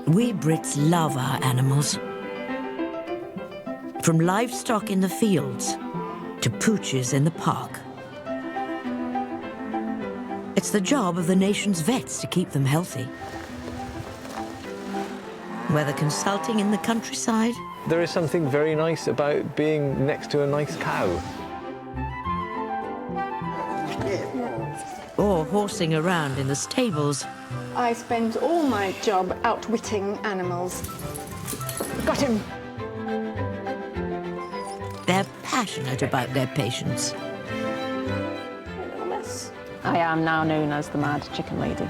We Brits love our animals. From livestock in the fields to pooches in the park. It's the job of the nation's vets to keep them healthy. Whether consulting in the countryside... There is something very nice about being next to a nice cow. Or horsing around in the stables. I spend all my job outwitting animals. Got him! They're passionate about their patients. I am now known as the Mad Chicken Lady.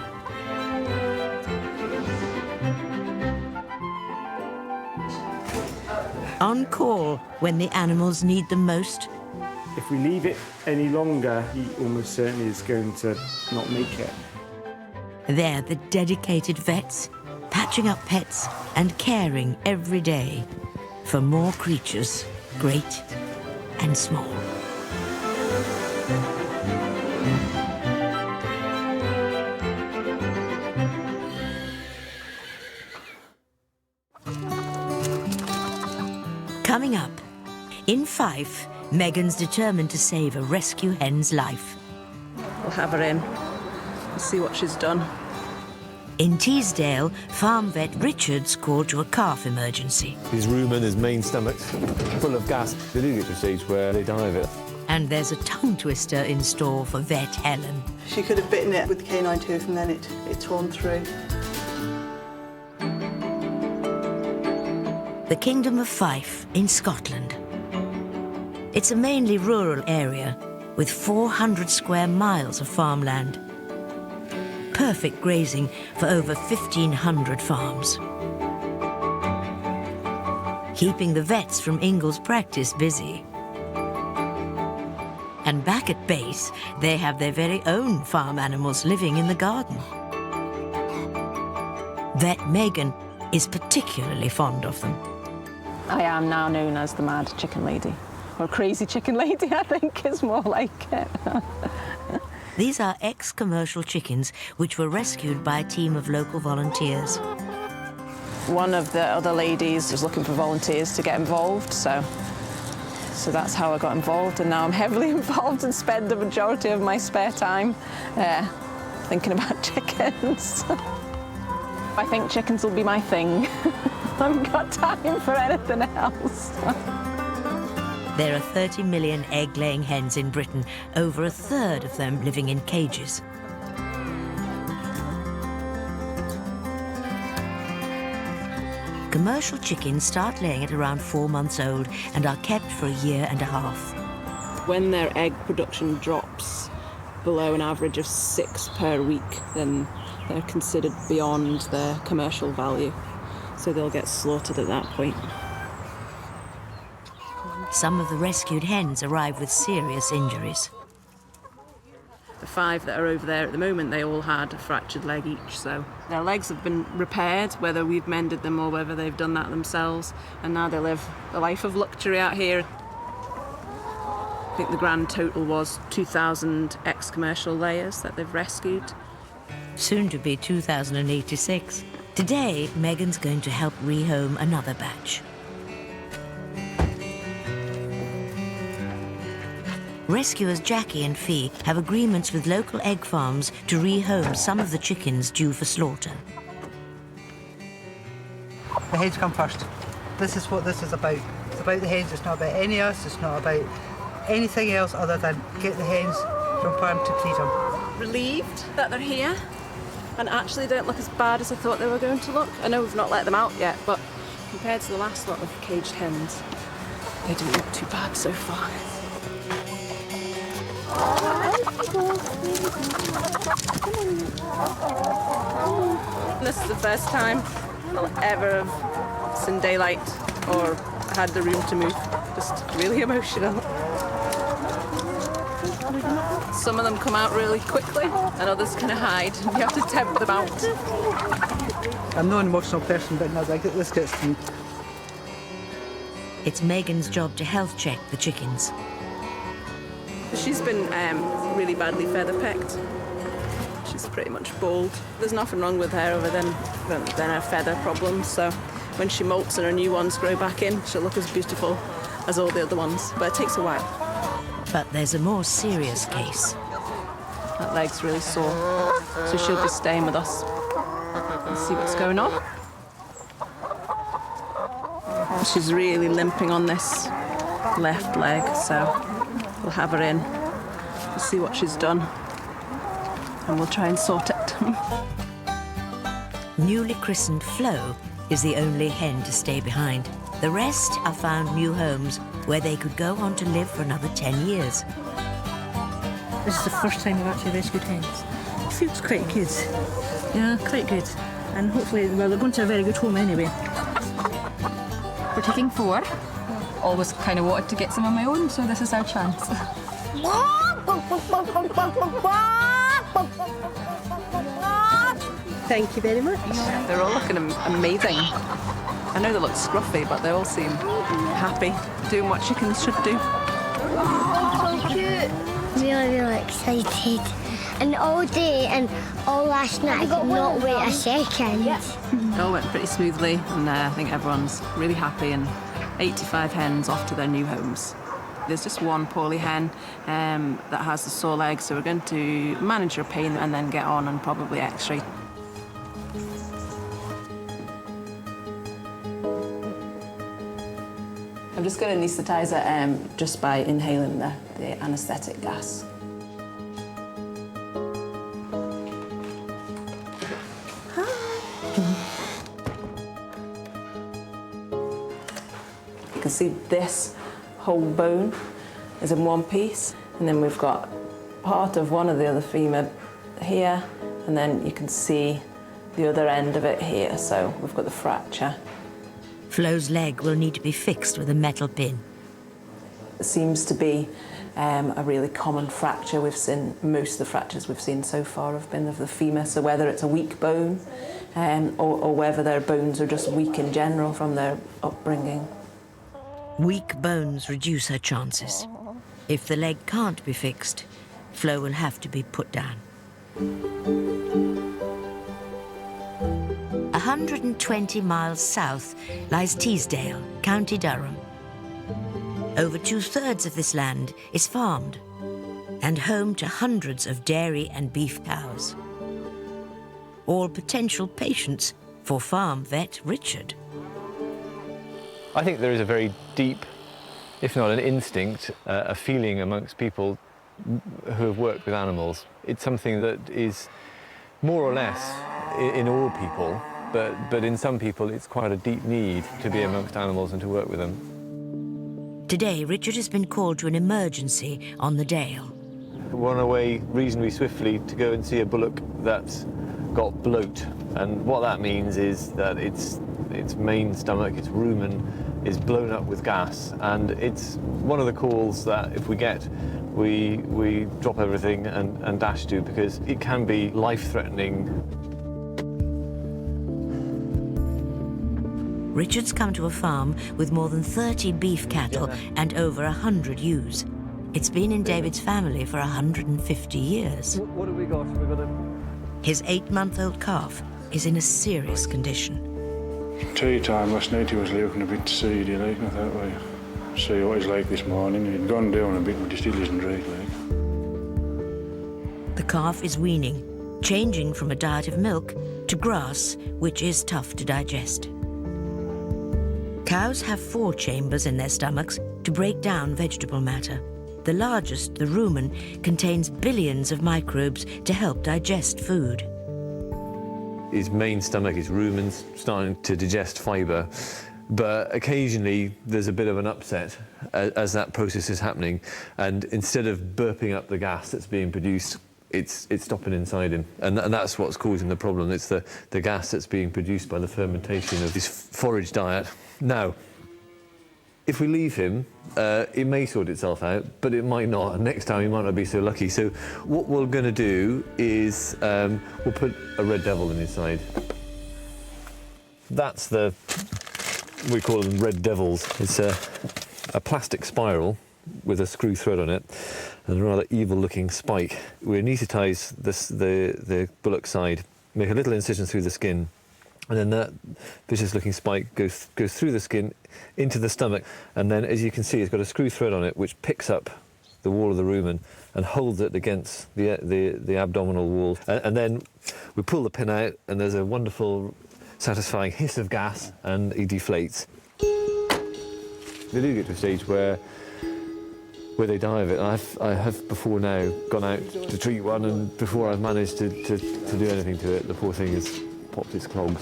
On call when the animals need them most. If we leave it any longer, he almost certainly is going to not make it. They're the dedicated vets, patching up pets and caring every day for more creatures, great and small. Coming up, in Fife, Megan's determined to save a rescue hen's life. We'll have her in and see what she's done. In Teesdale, farm vet Richard's called to a calf emergency. His rumen, his main stomach's full of gas. They do get to a stage where they die of it. And there's a tongue twister in store for vet Helen. She could have bitten it with the canine tooth and then it torn through. The Kingdom of Fife in Scotland. It's a mainly rural area with 400 square miles of farmland. Perfect grazing for over 1,500 farms. Keeping the vets from Ingle's practice busy. And back at base, they have their very own farm animals living in the garden. Vet Megan is particularly fond of them. I am now known as the Mad Chicken Lady. Or Crazy Chicken Lady, I think is more like it. These are ex-commercial chickens which were rescued by a team of local volunteers. One of the other ladies was looking for volunteers to get involved, so that's how I got involved, and now I'm heavily involved and spend the majority of my spare time thinking about chickens. I think chickens will be my thing. I haven't got time for anything else. There are 30 million egg-laying hens in Britain, over a third of them living in cages. Commercial chickens start laying at around 4 months old and are kept for a year and a half. When their egg production drops below an average of 6 per week, then they're considered beyond their commercial value. So they'll get slaughtered at that point. Some of the rescued hens arrive with serious injuries. The 5 that are over there at the moment, they all had a fractured leg each, so their legs have been repaired, whether we've mended them or whether they've done that themselves, and now they live a life of luxury out here. I think the grand total was 2,000 ex-commercial layers that they've rescued. Soon to be 2,086. Today, Megan's going to help rehome another batch. Rescuers Jackie and Fee have agreements with local egg farms to rehome some of the chickens due for slaughter. The hens come first. This is what this is about. It's about the hens, it's not about any of us, it's not about anything else other than get the hens from farm to freedom. Relieved that they're here and actually don't look as bad as I thought they were going to look. I know we've not let them out yet, but compared to the last lot of caged hens, they don't look too bad so far. This is the first time I'll ever have seen daylight or had the room to move. Just really emotional. Some of them come out really quickly and others kind of hide. You have to tempt them out. I'm not an emotional person, but no, this gets to me. It's Megan's job to health check the chickens. She's been really badly feather pecked. She's pretty much bald. There's nothing wrong with her other than her feather problems. So when she molts and her new ones grow back in, she'll look as beautiful as all the other ones. But it takes a while. But there's a more serious case. That leg's really sore, so she'll be staying with us. Let's see what's going on. She's really limping on this left leg, so we'll have her in. We'll see what she's done, and we'll try and sort it. Newly christened Flo is the only hen to stay behind. The rest have found new homes where they could go on to live for another 10 years. This is the first time we've actually rescued hens. It feels quite good. Yeah, quite good. And hopefully, well, they're going to a very good home anyway. We're taking 4. Always kind of wanted to get some on my own, so this is our chance. Thank you very much. They're all looking amazing. I know they look scruffy, but they all seem happy, doing what chickens should do. So cute. Really excited. And all day and all last night, I could not wait a second. It all went pretty smoothly, and I think everyone's really happy, and 85 hens off to their new homes. There's just one poorly hen that has the sore leg, so we're going to manage her pain and then get on and probably x-ray. I'm just going to anaesthetise her just by inhaling the anaesthetic gas. You can see this whole bone is in one piece, and then we've got part of one of the other femur here, and then you can see the other end of it here, so we've got the fracture. Flo's leg will need to be fixed with a metal pin. It seems to be a really common fracture. We've seen most of the fractures we've seen so far have been of the femur, so whether it's a weak bone or whether their bones are just weak in general from their upbringing. Weak bones reduce her chances. If the leg can't be fixed, Flo will have to be put down. 120 miles south lies Teesdale, County Durham. Over 2/3 of this land is farmed and home to hundreds of dairy and beef cows. All potential patients for farm vet Richard. I think there is a very deep, if not an instinct, a feeling amongst people who have worked with animals. It's something that is more or less in all people, but in some people it's quite a deep need to be amongst animals and to work with them. Today, Richard has been called to an emergency on the Dale. We're on our way reasonably swiftly to go and see a bullock that's got bloat, and what that means is that its main stomach, its rumen, is blown up with gas, and it's one of the calls that if we get, we drop everything and dash to, because it can be life-threatening. Richard's come to a farm with more than 30 beef cattle and over 100 ewes. It's been in David's family for 150 years. What have we got? We've got a... His 8-month-old calf is in a serious condition. Tea time last night, he was looking a bit seedy, like, I thought, well, see what he's like this morning. He'd gone down a bit, but he still isn't right, like. The calf is weaning, changing from a diet of milk to grass, which is tough to digest. Cows have 4 chambers in their stomachs to break down vegetable matter. The largest, the rumen, contains billions of microbes to help digest food. His main stomach, his rumen's starting to digest fibre, but occasionally there's a bit of an upset as that process is happening, and instead of burping up the gas that's being produced, it's stopping inside him, and that's what's causing the problem. It's the gas that's being produced by the fermentation of his forage diet. Now, if we leave him, it may sort itself out, but it might not, and next time he might not be so lucky. So what we're going to do is we'll put a red devil in his side. That's we call them red devils. It's a plastic spiral with a screw thread on it and a rather evil-looking spike. We anaesthetise the bullock side, make a little incision through the skin, and then that vicious-looking spike goes through the skin into the stomach, and then, as you can see, it's got a screw thread on it which picks up the wall of the rumen and holds it against the abdominal wall. And then we pull the pin out, and there's a wonderful, satisfying hiss of gas, and he deflates. They do get to a stage where they die of it. I have before now gone out to treat one, and before I've managed to do anything to it, the poor thing has popped its clogs.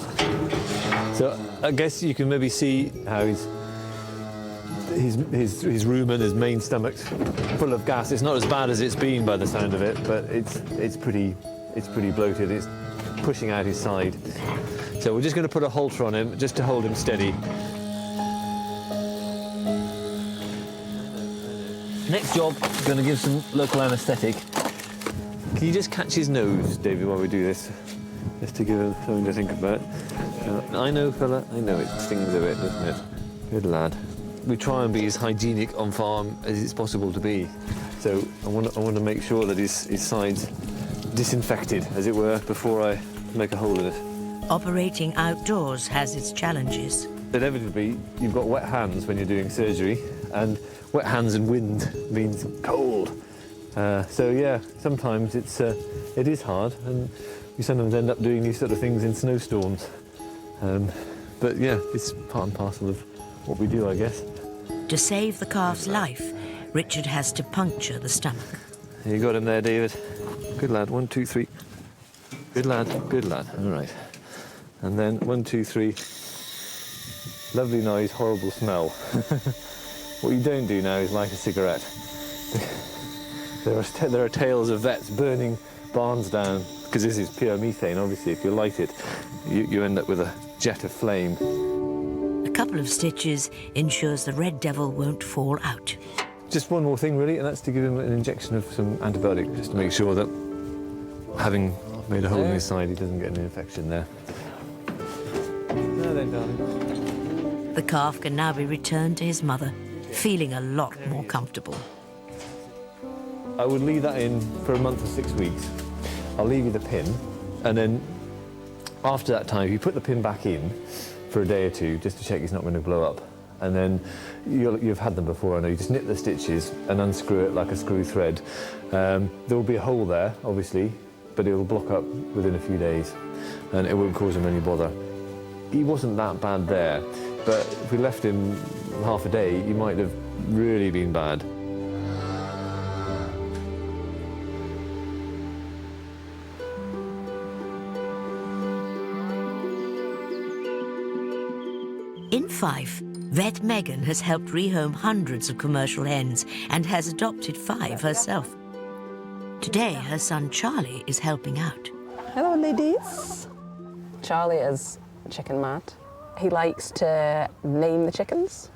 So I guess you can maybe see how his rumen, his main stomach's full of gas. It's not as bad as it's been by the sound of it, but it's pretty bloated. It's pushing out his side. So we're just going to put a halter on him just to hold him steady. Next job, going to give some local anaesthetic. Can you just catch his nose, David, while we do this? Just to give him something to think about. I know, fella, I know it stings a bit, doesn't it? Good lad. We try and be as hygienic on farm as it's possible to be. So I want to make sure that his side's disinfected, as it were, before I make a hole in it. Operating outdoors has its challenges. Inevitably, you've got wet hands when you're doing surgery, and wet hands and wind means cold. So yeah, sometimes it is hard, and we sometimes end up doing these sort of things in snowstorms. But yeah, it's part and parcel of what we do, I guess. To save the calf's life, Richard has to puncture the stomach. You got him there, David. Good lad, 1, 2, 3. Good lad, good lad, all right. And then 1, 2, 3. Lovely noise, horrible smell. What you don't do now is light a cigarette. There are tales of vets burning barns down, because this is pure methane, obviously. If you light it, you end up with a jet of flame. A couple of stitches ensures the red devil won't fall out. Just one more thing, really, and that's to give him an injection of some antibiotic, just to make sure that, having made a hole in his side, he doesn't get an infection there. Now then, darling. The calf can now be returned to his mother, feeling a lot more comfortable. I would leave that in for a month or 6 weeks. I'll leave you the pin, and then after that time, if you put the pin back in for a day or two, just to check he's not going to blow up, and then you've had them before, I know, you just nip the stitches and unscrew it like a screw thread. There will be a hole there, obviously, but it will block up within a few days, and it won't cause him any bother. He wasn't that bad there, but if we left him half a day, he might have really been bad. In Fife, vet Megan has helped rehome hundreds of commercial hens and has adopted 5 herself. Today, her son Charlie is helping out. Hello, ladies. Charlie is chicken mad. He likes to name the chickens.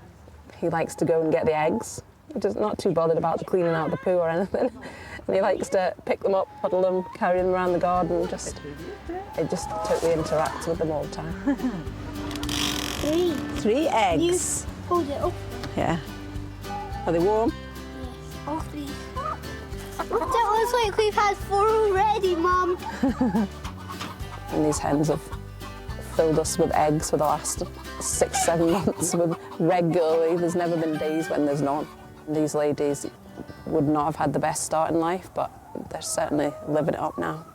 He likes to go and get the eggs. He's not too bothered about the cleaning out the poo or anything. And he likes to pick them up, puddle them, carry them around the garden. He just totally interacts with them all the time. 3 eggs. You hold it up. Yeah. Are they warm? Yes, all 3. That looks like we've had 4 already, Mum. And these hens have filled us with eggs for the last 6-7 months regularly. There's never been days when there's none. These ladies would not have had the best start in life, but they're certainly living it up now.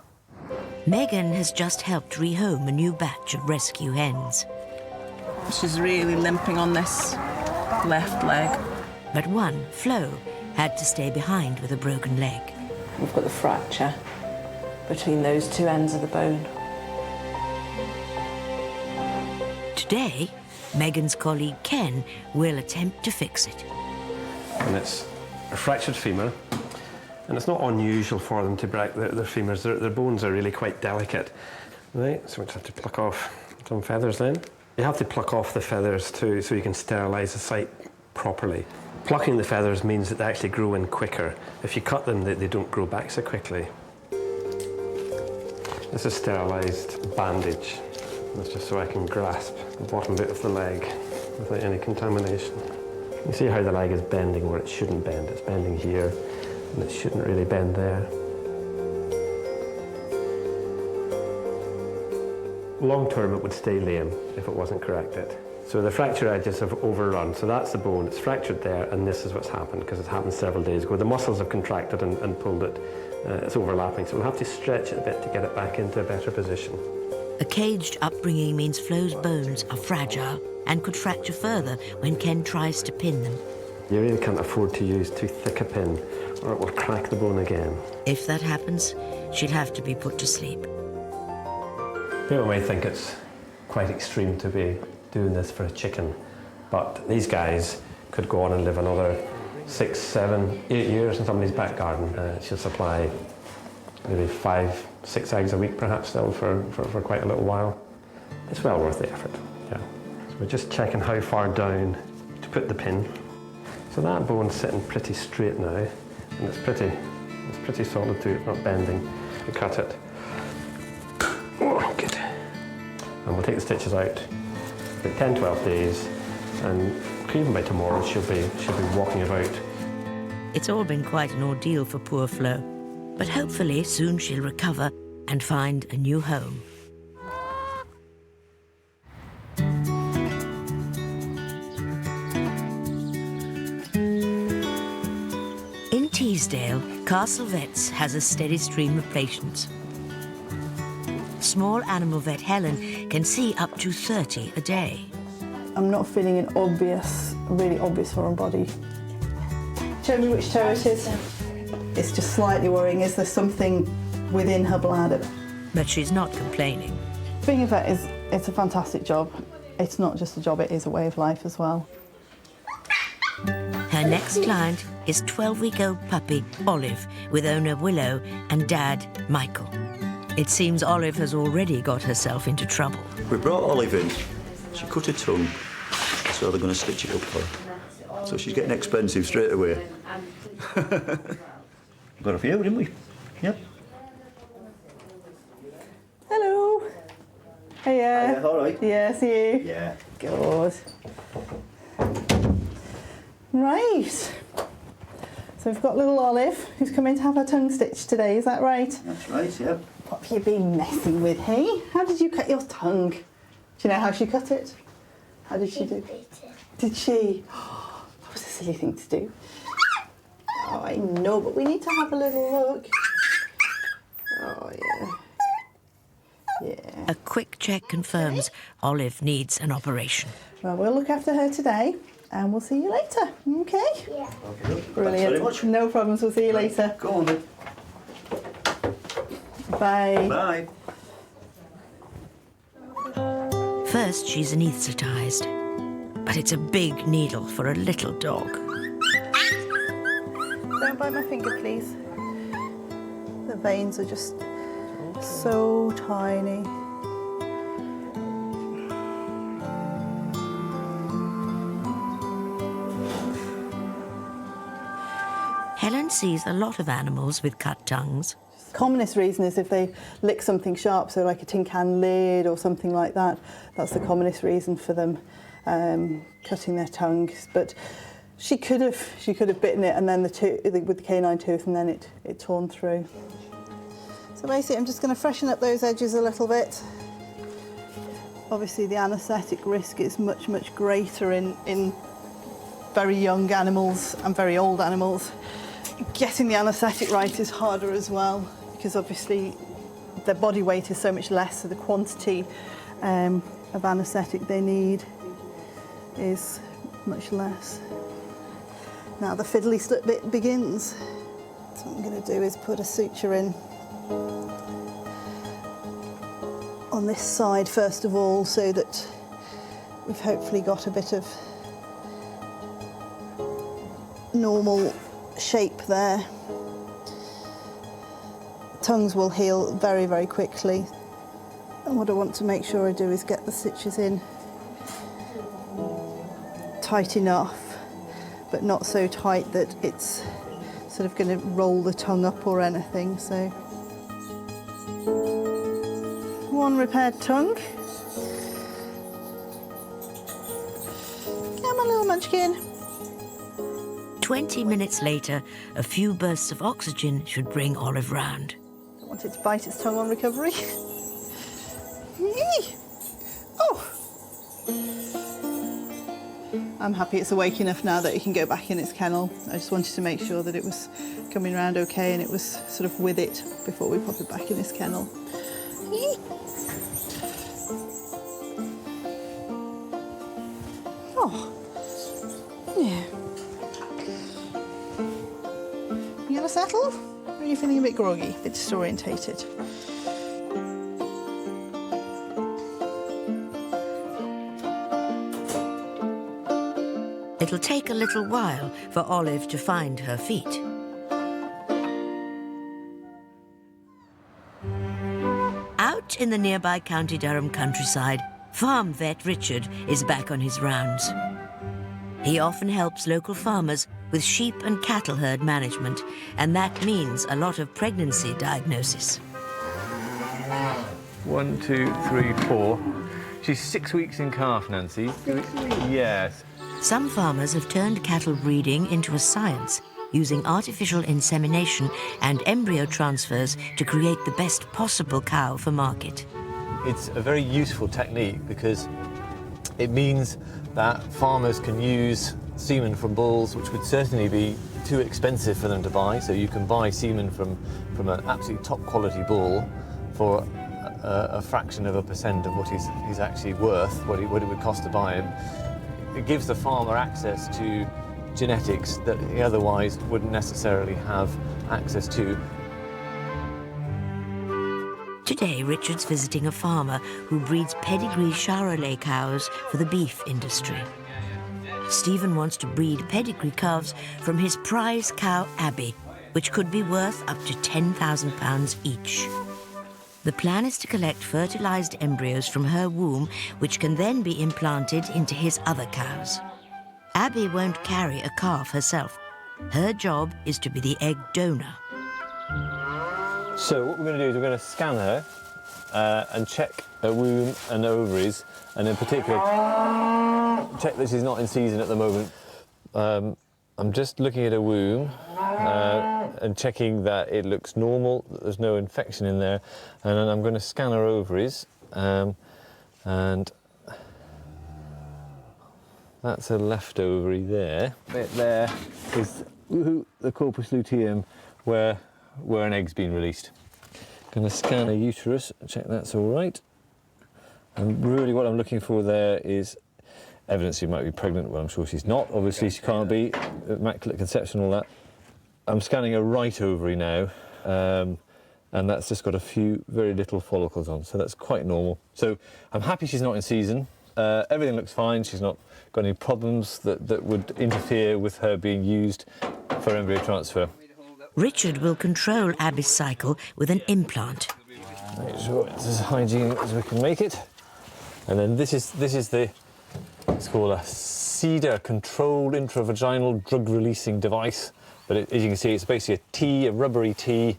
Megan has just helped rehome a new batch of rescue hens. She's really limping on this left leg. But one, Flo, had to stay behind with a broken leg. We've got the fracture between those 2 ends of the bone. Today, Megan's colleague Ken will attempt to fix it. And it's a fractured femur, and it's not unusual for them to break their femurs. Their bones are really quite delicate. Right, so we just have to pluck off some feathers then. You have to pluck off the feathers too, so you can sterilise the site properly. Plucking the feathers means that they actually grow in quicker. If you cut them, they don't grow back so quickly. This is sterilised bandage. That's just so I can grasp the bottom bit of the leg without any contamination. You see how the leg is bending where it shouldn't bend. It's bending here, and it shouldn't really bend there. Long term, it would stay lame if it wasn't corrected. So the fracture edges have overrun. So that's the bone. It's fractured there, and this is what's happened because it happened several days ago. The muscles have contracted and pulled it. It's overlapping, so we'll have to stretch it a bit to get it back into a better position. A caged upbringing means Flo's bones are fragile and could fracture further when Ken tries to pin them. You really can't afford to use too thick a pin, or it will crack the bone again. If that happens, she'll have to be put to sleep. People may think it's quite extreme to be doing this for a chicken, but these guys could go on and live another 6, 7, 8 years in somebody's back garden. She'll supply maybe 5, 6 eggs a week perhaps still for quite a little while. It's well worth the effort, yeah. So we're just checking how far down to put the pin. So that bone's sitting pretty straight now, and it's pretty solid too, it's not bending. We cut it. Oh, good. And we'll take the stitches out. About 10, 12 days, and even by tomorrow she'll be walking about. It's all been quite an ordeal for poor Flo, but hopefully soon she'll recover and find a new home. In Teesdale, Castle Vets has a steady stream of patients. Small animal vet Helen can see up to 30 a day. I'm not feeling an really obvious foreign body. Show me which toe it is. It's just slightly worrying. Is there something within her bladder? But she's not complaining. Being a vet it's a fantastic job. It's not just a job, it is a way of life as well. Her next client is 12-week-old puppy Olive with owner Willow and dad Michael. It seems Olive has already got herself into trouble. We brought Olive in. She cut her tongue, so they're going to stitch it up for her. So she's getting expensive straight away. Got a few, didn't we? Yep. Hello. Hiya. All right. Yes, you? Yeah. Good. Right. So we've got little Olive, who's come in to have her tongue stitched today, is that right? That's right, yep. What have you been messing with, hey? How did you cut your tongue? Do you know how she cut it? How did she do it? Did she? Oh, that was a silly thing to do. Oh, I know, but we need to have a little look. Oh, yeah. Yeah. A quick check confirms Olive needs an operation. Well, we'll look after her today, and we'll see you later, okay? Yeah. Okay. Brilliant. Thanks very much. No problems, we'll see you later. Go on then. Bye. Bye. First, she's anaesthetised, but it's a big needle for a little dog. Don't bite my finger, please. The veins are just so tiny. Helen sees a lot of animals with cut tongues. Commonest reason is if they lick something sharp, so like a tin can lid or something like that. That's the commonest reason for them cutting their tongues. But she could have bitten it and then with the canine tooth, and then it torn through. So basically, I'm just going to freshen up those edges a little bit. Obviously, the anaesthetic risk is much, much greater in very young animals and very old animals. Getting the anaesthetic right is harder as well, because obviously their body weight is so much less, so the quantity of anaesthetic they need is much less. Now the fiddly bit begins. So what I'm going to do is put a suture in on this side first of all, so that we've hopefully got a bit of normal shape there. Tongues will heal very, very quickly. And what I want to make sure I do is get the stitches in tight enough, but not so tight that it's sort of going to roll the tongue up or anything. So, one repaired tongue. Come on, little munchkin. 20 minutes later, a few bursts of oxygen should bring Olive round. Don't want it to bite its tongue on recovery. Oh! I'm happy it's awake enough now that it can go back in its kennel. I just wanted to make sure that it was coming around okay and it was sort of with it before we pop it back in its kennel. Oh, yeah. You gonna settle? Or are you feeling a bit groggy, a bit disorientated? It'll take a little while for Olive to find her feet. Out in the nearby County Durham countryside, farm vet Richard is back on his rounds. He often helps local farmers with sheep and cattle herd management, and that means a lot of pregnancy diagnosis. 1, 2, 3, 4. She's 6 weeks in calf, Nancy. 6 weeks? Yes. Some farmers have turned cattle breeding into a science, using artificial insemination and embryo transfers to create the best possible cow for market. It's a very useful technique because it means that farmers can use semen from bulls, which would certainly be too expensive for them to buy. So you can buy semen from an absolutely top quality bull for a fraction of a percent of what he's actually worth, what it would cost to buy him. It gives the farmer access to genetics that he otherwise wouldn't necessarily have access to. Today, Richard's visiting a farmer who breeds pedigree Charolais cows for the beef industry. Stephen wants to breed pedigree calves from his prize cow, Abby, which could be worth up to £10,000 each. The plan is to collect fertilized embryos from her womb, which can then be implanted into his other cows. Abby won't carry a calf herself. Her job is to be the egg donor. So what we're going to do is we're going to scan her and check her womb and ovaries, and in particular check that she's not in season at the moment. I'm just looking at her womb and checking that it looks normal, that there's no infection in there, and then I'm going to scan her ovaries, and that's a left ovary there. Bit there is the corpus luteum where an egg's been released. Going to scan her uterus, check that's all right. And really what I'm looking for there is evidence she might be pregnant. Well, I'm sure she's not. Obviously she can't be. Immaculate conception, all that. I'm scanning her right ovary now, and that's just got a few very little follicles on, so that's quite normal. So I'm happy she's not in season. Everything looks fine. She's not got any problems that would interfere with her being used for embryo transfer. Richard will control Abby's cycle with an implant. Make sure it's as hygienic as we can make it. And then this is the, it's called a CEDAR, controlled intravaginal drug releasing device. But as you can see, it's basically a T, a rubbery T.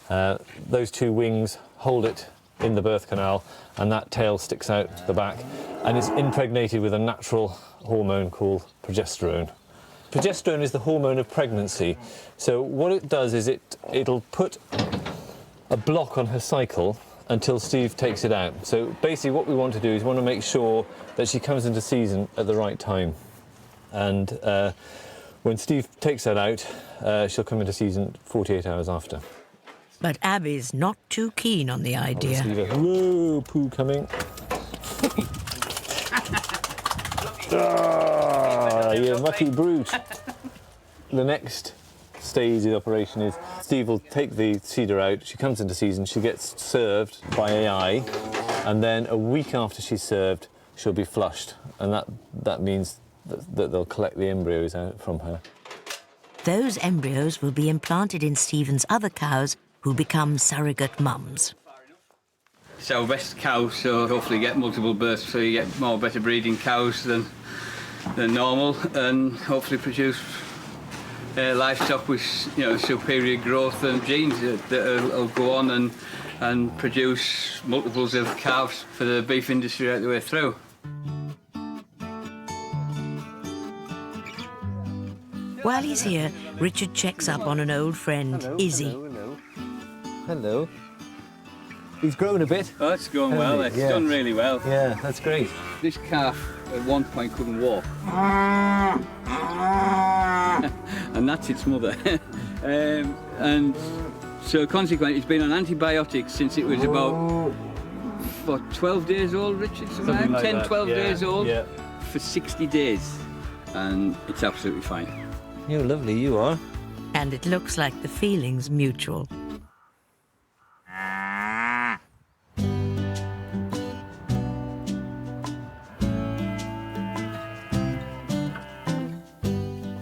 Those two wings hold it in the birth canal, and that tail sticks out to the back. And it's impregnated with a natural hormone called progesterone. Progesterone is the hormone of pregnancy. So what it does is it'll put a block on her cycle until Steve takes it out. So basically what we want to do is we want to make sure that she comes into season at the right time. And when Steve takes that out, she'll come into season 48 hours after. But Abby's not too keen on the idea. Whoa, poo coming. You mucky brute. The next stage of the operation is Steve will take the CEDAR out, she comes into season, she gets served by AI, and then a week after she's served, she'll be flushed, and that means that they'll collect the embryos out from her. Those embryos will be implanted in Stephen's other cows, who become surrogate mums. It's our best cows, so hopefully get multiple births, so you get more better breeding cows than normal, and hopefully produce livestock with superior growth and genes that will go on and produce multiples of calves for the beef industry right the way through. While he's here, Richard checks up on an old friend, Izzy. Hello. He's grown a bit. Oh, it's going well. It's done really well. Yeah, that's great. This calf at one point couldn't walk. And that's its mother. And so consequently, it's been on antibiotics since it was about, what, 12 days old, Richard? Something like 10, that. 12 days old. Yeah. For 60 days. And it's absolutely fine. You're lovely, you are. And it looks like the feeling's mutual.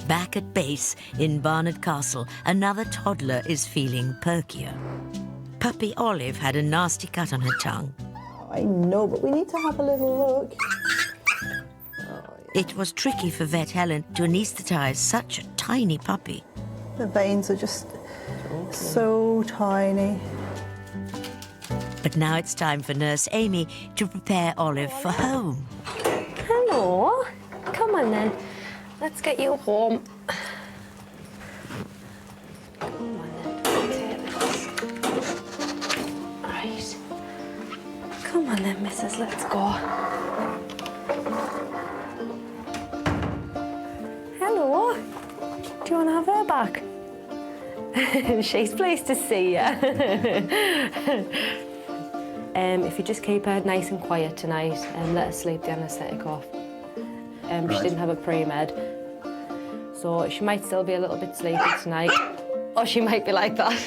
Back at base in Barnard Castle, another toddler is feeling perkier. Puppy Olive had a nasty cut on her tongue. I know, but we need to have a little look. It was tricky for vet Helen to anaesthetise such a tiny puppy. The veins are just so tiny. But now it's time for Nurse Amy to prepare Olive for home. Hello. Come on then. Let's get you home. Come on then. Take this. Right. Come on then, missus. Let's go. Hello. Do you want to have her back? She's pleased to see you. If you just keep her nice and quiet tonight and let her sleep the anaesthetic off. She didn't have a pre-med, so she might still be a little bit sleepy tonight, or she might be like that.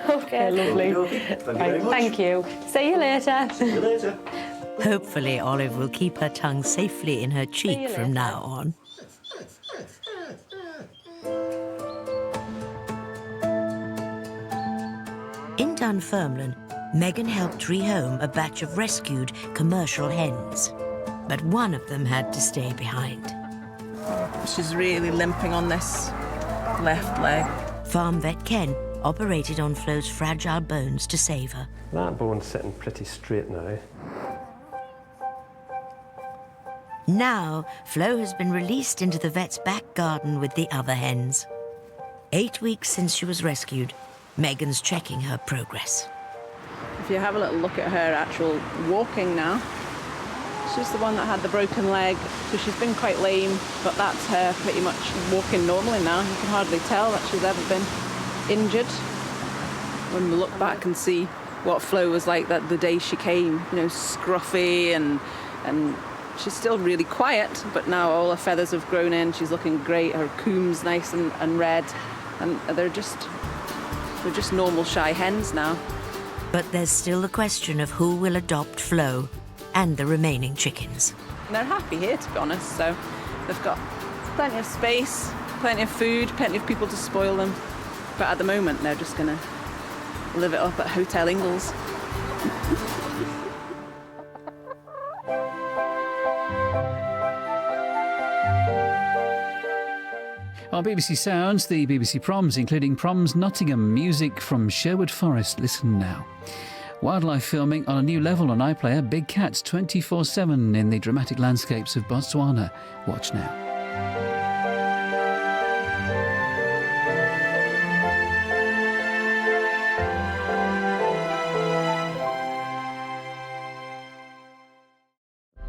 Okay, lovely. Thank you. See you later. See you later. Hopefully Olive will keep her tongue safely in her cheek from now on. In Dunfermline, Megan helped rehome a batch of rescued commercial hens. But one of them had to stay behind. She's really limping on this left leg. Farm vet Ken operated on Flo's fragile bones to save her. That bone's sitting pretty straight now. Now, Flo has been released into the vet's back garden with the other hens. 8 weeks since she was rescued, Megan's checking her progress. If you have a little look at her actual walking now, she's the one that had the broken leg, so she's been quite lame, but that's her pretty much walking normally now. You can hardly tell that she's ever been injured. When we look back and see what Flo was like that the day she came, you know, scruffy and she's still really quiet, but now all her feathers have grown in, she's looking great, her comb's nice and red, and they're just normal shy hens now. But there's still the question of who will adopt Flo and the remaining chickens. And they're happy here, to be honest, so they've got plenty of space, plenty of food, plenty of people to spoil them. But at the moment, they're just going to live it up at Hotel Ingalls. On BBC Sounds, the BBC Proms, including Proms Nottingham, music from Sherwood Forest. Listen now. Wildlife filming on a new level on iPlayer. Big cats 24/7 in the dramatic landscapes of Botswana. Watch now.